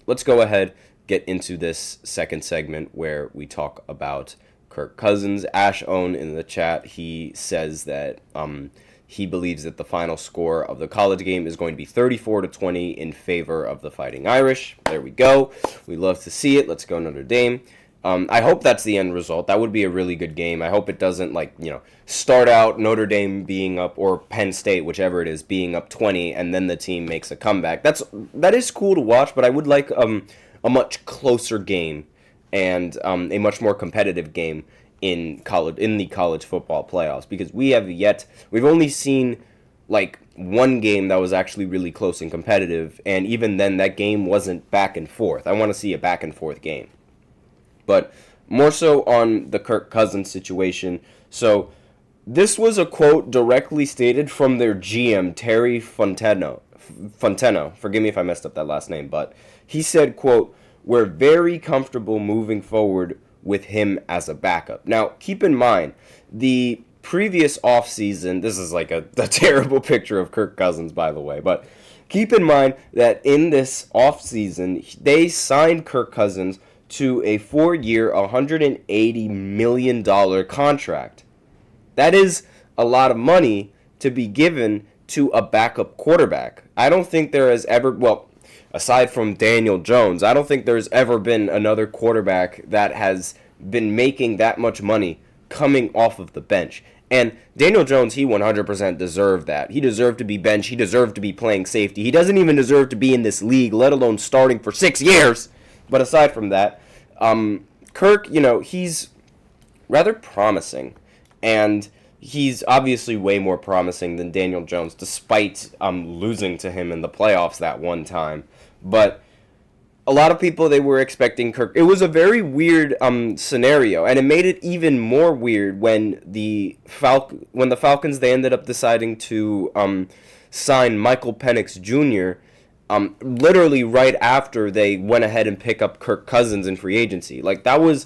let's go ahead, get into this second segment where we talk about Kirk Cousins. Ash Own in the chat, he says that he believes that the final score of the college game is going to be 34-20 in favor of the Fighting Irish. There we go. We love to see it. Let's go Notre Dame. I hope that's the end result. That would be a really good game. I hope it doesn't, start out Notre Dame being up, or Penn State, whichever it is, being up 20, and then the team makes a comeback. That is cool to watch, but I would like a much closer game and a much more competitive game in the college football playoffs, because we've only seen one game that was actually really close and competitive, and even then that game wasn't back and forth. I want to see a back and forth game. But more so on the Kirk Cousins situation. So this was a quote directly stated from their GM, Terry Fonteno. Forgive me if I messed up that last name, but he said, quote, "We're very comfortable moving forward with him as a backup." Now, keep in mind, the previous offseason, this is like a terrible picture of Kirk Cousins, by the way, but keep in mind that in this offseason, they signed Kirk Cousins to a 4-year, $180 million contract. That is a lot of money to be given to a backup quarterback. I don't think there has ever, aside from Daniel Jones, I don't think there's ever been another quarterback that has been making that much money coming off of the bench. And Daniel Jones, he 100% deserved that. He deserved to be benched. He deserved to be playing safety. He doesn't even deserve to be in this league, let alone starting for 6 years. But aside from that, Kirk, he's rather promising. And he's obviously way more promising than Daniel Jones, despite losing to him in the playoffs that one time. But a lot of people, they were expecting Kirk. It was a very weird scenario, and it made it even more weird when the Falcons, they ended up deciding to sign Michael Penix Jr., literally right after they went ahead and pick up Kirk Cousins in free agency. That was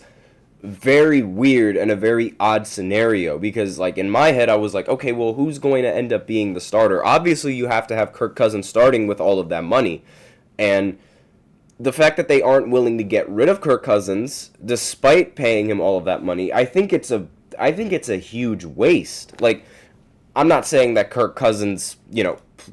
very weird and a very odd scenario, because in my head I was like, okay, well, who's going to end up being the starter? Obviously you have to have Kirk Cousins starting with all of that money, and the fact that they aren't willing to get rid of Kirk Cousins despite paying him all of that money, I think it's a huge waste. I'm not saying that Kirk Cousins,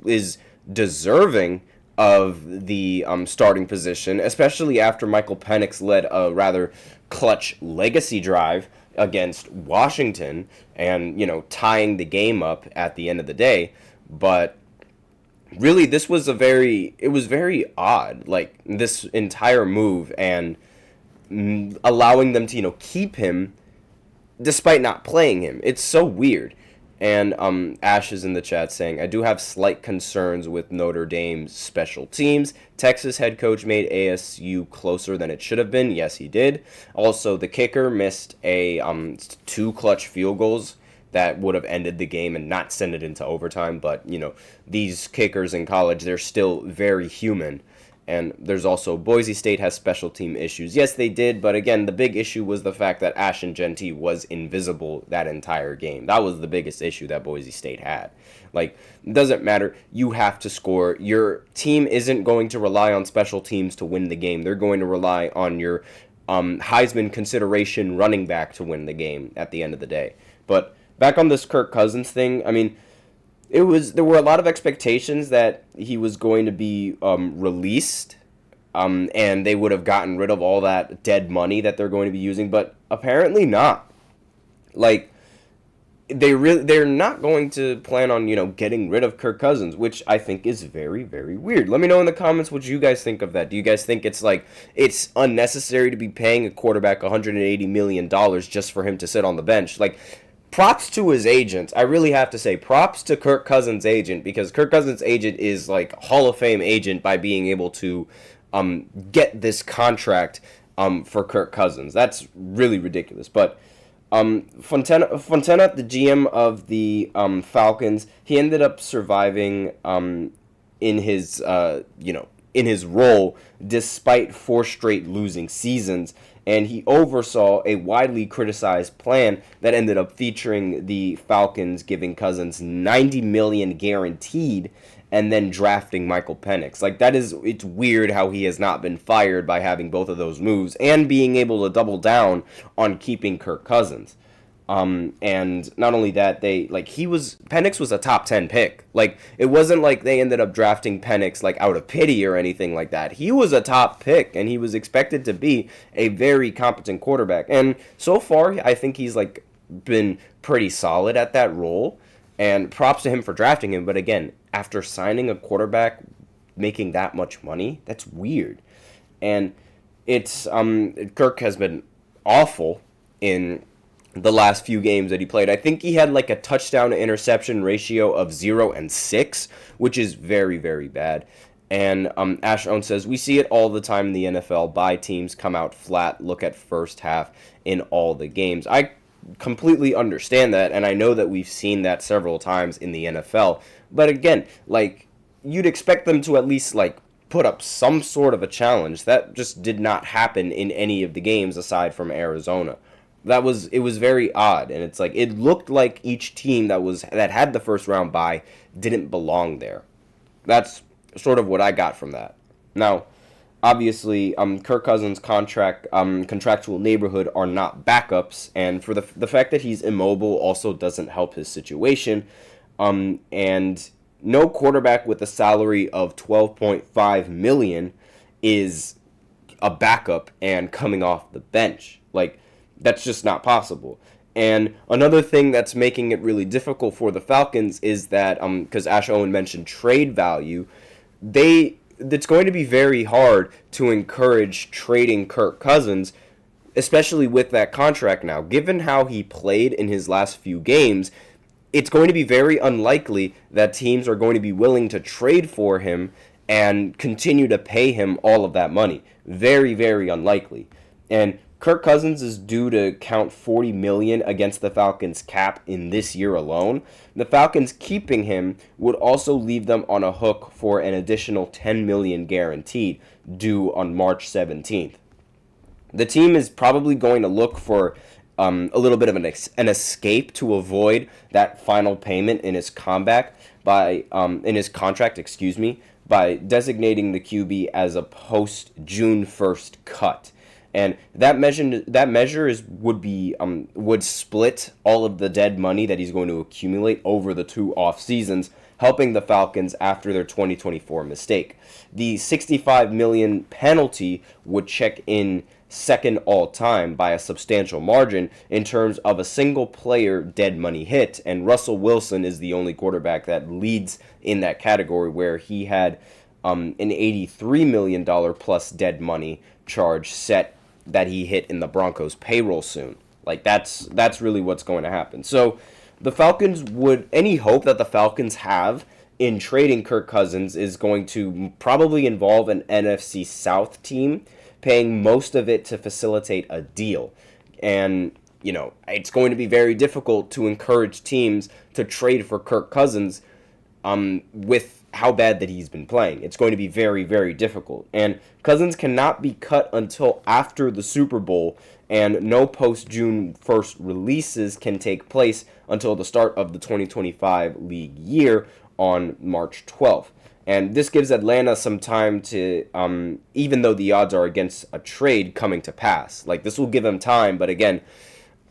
is deserving of the starting position, especially after Michael Penix led a rather clutch legacy drive against Washington and, tying the game up at the end of the day. But really, this was very odd, this entire move, and allowing them to, keep him despite not playing him. It's so weird. And Ash is in the chat saying, "I do have slight concerns with Notre Dame's special teams. Texas head coach made ASU closer than it should have been." Yes, he did. Also, the kicker missed a 2 clutch field goals that would have ended the game and not send it into overtime. But, these kickers in college, they're still very human. And there's also Boise State has special team issues. Yes, they did, but again, the big issue was the fact that Ashton Jeanty was invisible that entire game. That was the biggest issue that Boise State had. It doesn't matter. You have to score. Your team isn't going to rely on special teams to win the game.Ere going to rely on your Heisman consideration running back to win the game at the end of the day. But back on this Kirk Cousins thing, there were a lot of expectations that he was going to be released, and they would have gotten rid of all that dead money that they're going to be using, but apparently not. They're not going to plan on, getting rid of Kirk Cousins, which I think is very, very weird. Let me know in the comments what you guys think of that. Do you guys think it's unnecessary to be paying a quarterback $180 million just for him to sit on the bench? Props to his agent. I really have to say props to Kirk Cousins' agent, because Kirk Cousins' agent is Hall of Fame agent by being able to get this contract for Kirk Cousins. That's really ridiculous. But Fontana, the GM of the Falcons, he ended up surviving in his role despite 4 straight losing seasons. And he oversaw a widely criticized plan that ended up featuring the Falcons giving Cousins $90 million guaranteed and then drafting Michael Penix. Like, it's weird how he has not been fired by having both of those moves and being able to double down on keeping Kirk Cousins. And not only that, Penix was a top 10 pick. Like, it wasn't like they ended up drafting Penix, like, out of pity or anything like that. He was a top pick, and he was expected to be a very competent quarterback. And so far, I think he's, like, been pretty solid at that role. And props to him for drafting him. But again, after signing a quarterback, making that much money, that's weird. And Kirk has been awful in the last few games that he played. I think he had like a touchdown to interception ratio of 0-6, which is very, very bad. And Ash Owen says, we see it all the time in the NFL. Bye teams come out flat. Look at first half in all the games. I completely understand that, and I know that we've seen that several times in the NFL. But again, like, you'd expect them to at least like put up some sort of a challenge. That just did not happen in any of the games aside from Arizona. It was very odd, and it's like it looked like each team that had the first round bye didn't belong there. That's sort of what I got from that. Now, obviously, Kirk Cousins' contractual neighborhood are not backups, and for the fact that he's immobile also doesn't help his situation. And no quarterback with a salary of $12.5 million is a backup and coming off the bench. Like, that's just not possible. And another thing that's making it really difficult for the Falcons is that, because Ash Owen mentioned trade value, it's going to be very hard to encourage trading Kirk Cousins, especially with that contract now. Given how he played in his last few games, it's going to be very unlikely that teams are going to be willing to trade for him and continue to pay him all of that money. Very, very unlikely. And Kirk Cousins is due to count $40 million against the Falcons' cap in this year alone. The Falcons keeping him would also leave them on a hook for an additional $10 million guaranteed, due on March 17th. The team is probably going to look for a little bit of an escape to avoid that final payment in his contract by designating the QB as a post June 1st cut. And that measure would split all of the dead money that he's going to accumulate over the 2 off seasons, helping the Falcons after their 2024 mistake. The $65 million penalty would check in second all-time by a substantial margin in terms of a single player dead money hit, and Russell Wilson is the only quarterback that leads in that category, where he had an $83 million plus dead money charge set that he hit in the Broncos payroll soon. Like, that's really what's going to happen. So the Falcons any hope that the Falcons have in trading Kirk Cousins is going to probably involve an NFC South team paying most of it to facilitate a deal. And, it's going to be very difficult to encourage teams to trade for Kirk Cousins with how bad that he's been playing. It's going to be very, very difficult. And Cousins cannot be cut until after the Super Bowl, and no post-June 1st releases can take place until the start of the 2025 league year on March 12th. And this gives Atlanta some time to, even though the odds are against a trade coming to pass. Like, this will give them time, but again,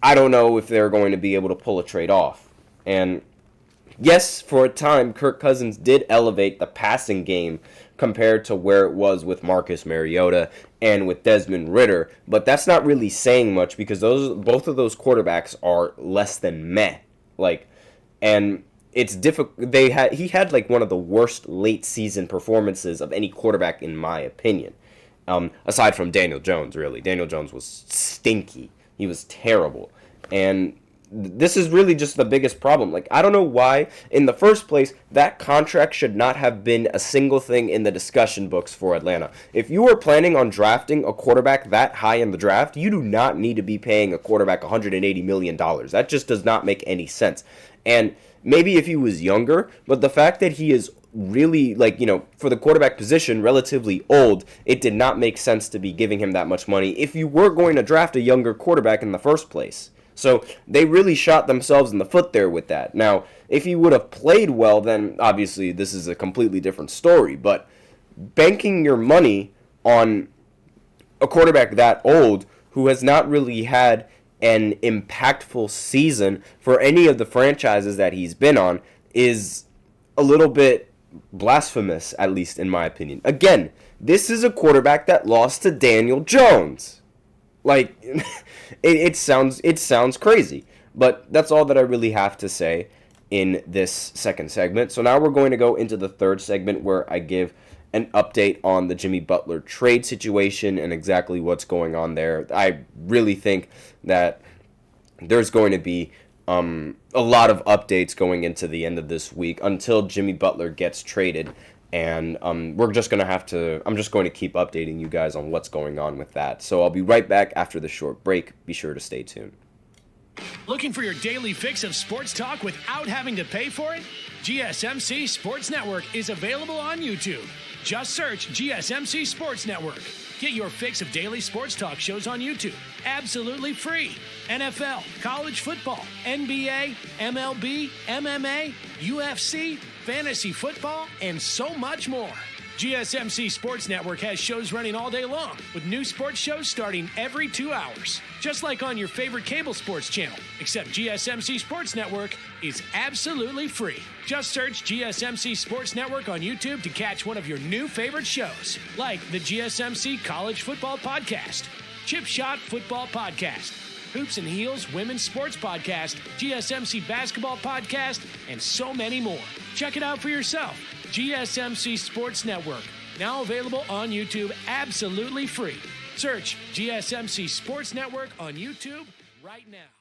I don't know if they're going to be able to pull a trade off. And yes, for a time, Kirk Cousins did elevate the passing game compared to where it was with Marcus Mariota and with Desmond Ridder, but that's not really saying much because both of those quarterbacks are less than meh. And it's difficult. He had like one of the worst late season performances of any quarterback in my opinion, aside from Daniel Jones. Really, Daniel Jones was stinky. He was terrible, and this is really just the biggest problem. Like, I don't know why, in the first place, that contract should not have been a single thing in the discussion books for Atlanta. If you are planning on drafting a quarterback that high in the draft, you do not need to be paying a quarterback $180 million. That just does not make any sense. And maybe if he was younger, but the fact that he is really, for the quarterback position, relatively old, it did not make sense to be giving him that much money if you were going to draft a younger quarterback in the first place. So they really shot themselves in the foot there with that. Now, if he would have played well, then obviously this is a completely different story. But banking your money on a quarterback that old who has not really had an impactful season for any of the franchises that he's been on is a little bit blasphemous, at least in my opinion. Again, this is a quarterback that lost to Daniel Jones. Like, it sounds crazy, but that's all that I really have to say in this second segment. So now we're going to go into the third segment where I give an update on the Jimmy Butler trade situation and exactly what's going on there. I really think that there's going to be a lot of updates going into the end of this week until Jimmy Butler gets traded. And I'm just going to keep updating you guys on what's going on with that. So I'll be right back after the short break. Be sure to stay tuned. Looking for your daily fix of sports talk without having to pay for it? GSMC Sports Network is available on YouTube. Just search GSMC Sports Network. Get your fix of daily sports talk shows on YouTube. Absolutely free. NFL, college football, NBA, MLB, MMA, UFC, fantasy football, and so much more. GSMC Sports Network has shows running all day long, with new sports shows starting every 2 hours. Just like on your favorite cable sports channel, except GSMC Sports Network is absolutely free. Just search GSMC Sports Network on YouTube to catch one of your new favorite shows, like the GSMC College Football Podcast, Chip Shot Football Podcast, Hoops and Heels Women's Sports Podcast, GSMC Basketball Podcast, and so many more. Check it out for yourself. GSMC Sports Network, now available on YouTube absolutely free. Search GSMC Sports Network on YouTube right now.